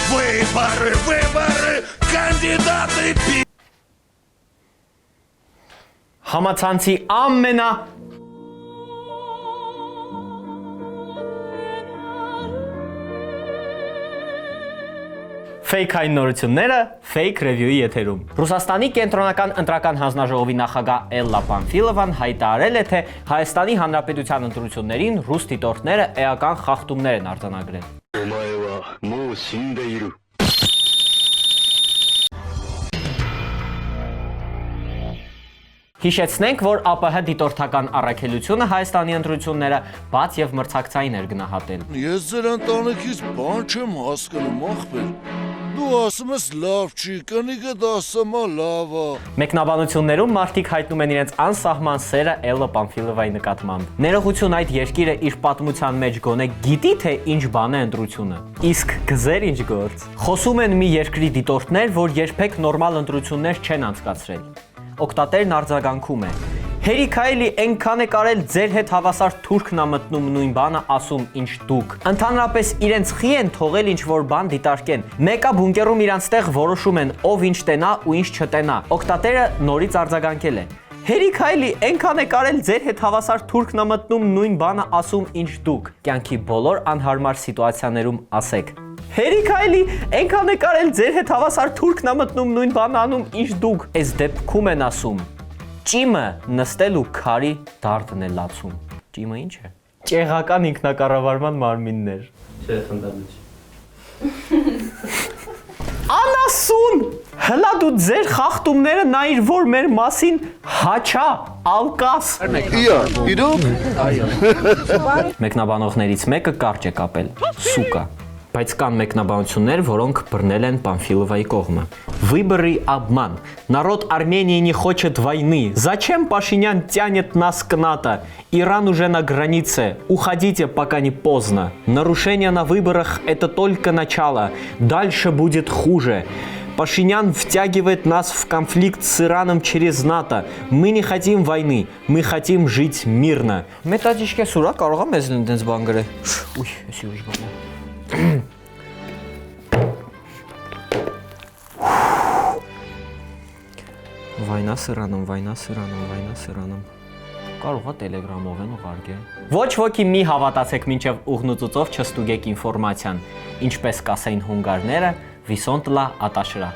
Выборы, кандидаты Համացանցի ամենա Ֆեյքային նորությունները Fake Review-ի եթերում։ Ռուսաստանի կենտրոնական ընտրական հանձնաժողովի նախագահ Էլլա Պանֆիլովան հայտարարել է, թե Հայաստանի Հանրապետության ընտրություններին ռուս դիտորդները էական խախտումներ են արձանագրել։ Հիշեցնենք, որ ԱՊՀ դիտորդական առաքելությունը Հայաստանի ընտրությունները բաց եւ մրցակցային էր գնահատել։ Ես ձեր ընտանիքից բան չեմ հասկանում, ախպեր։ Դու ասում ես լավ չի, կնիկը ասում է լավ է։ Մեկնաբանություններում մարդիկ հայտնում են իրենց անսահման սերը Էլլա Պանֆիլովայի նկատմամբ։ Ներողություն, այդ երկիրը իր պատմության մեջ գոնե գիտի, թե ինչ բան է ընտրությունը։ Իսկ գզեր ինչ գործ։ Խոսում են մի երկրի դիտորդներ, որ երբեք նորմալ ընտրություններ չեն անցկացրել։ Օկտատերն արձագանքում է. Հերիքայլի այնքան է կարել ձեր հետ հավասար թուրքն ա մտնում նույն բանը ասում ինչ դուք։ Ընդհանրապես իրենց խի են թողել ինչ որ բան դիտարկեն։ Մեկա բունկերում իրանց տեղ որոշում են ով ինչ տենա ու ինչ չտենա։ Օկտատերը նորից արձագանքել է. Հերիքայլի այնքան է կարել ձեր հետ հավասար թուրքն ա մտնում նույն բանը ասում ինչ դուք։ Կյանքի բոլոր անհարմար սիտուացիաներում ասեք. Հերիքայլի այնքան է կարել ձեր հետ հավասար թուրքն ա մտնում նույն բանը անում ինչ դուք։ Այս դեպքում են ասում. Ճիմը նստել ու քարի դարդն է լացում։ Ճիմը ինչ է։ Ճեղական ինքնակառավարման մարմիններ։ Չէ, խնդալուց։ Անասուն։ Հլա դու ձեր խախտումները նայիր, որ մեր մասին հաչա, ալկաս։ Իրոք։ Մեկնաբանողներից մեկը կարճ է կապել։ Սուկա։ Բայց կան մեկնաբանություններ, որոնք բռնել են Панфиловայի կողմը։ Выборы обман. Народ Армении не хочет войны. Зачем Пашинян тянет нас к НАТО? Иран уже на границе. Уходите, пока не поздно. Нарушение на выборах – это только начало. Дальше будет хуже. Пашинян втягивает нас в конфликт с Ираном через НАТО. Мы не хотим войны. Мы хотим жить мирно. Методичка сура, կարող եմ ես դենց բան գրել։ Ուй, էսի ուժ բան։ Վայնա սրանում։ Կարող է Telegram-ով են ուղարկել։ Ոչ ոքի մի հավատացեք մինչև ուղնուծուծով չստուգեք ինֆորմացիան։ Ինչպես կասեին հունգարները, վիսոնտլա ատաշրա։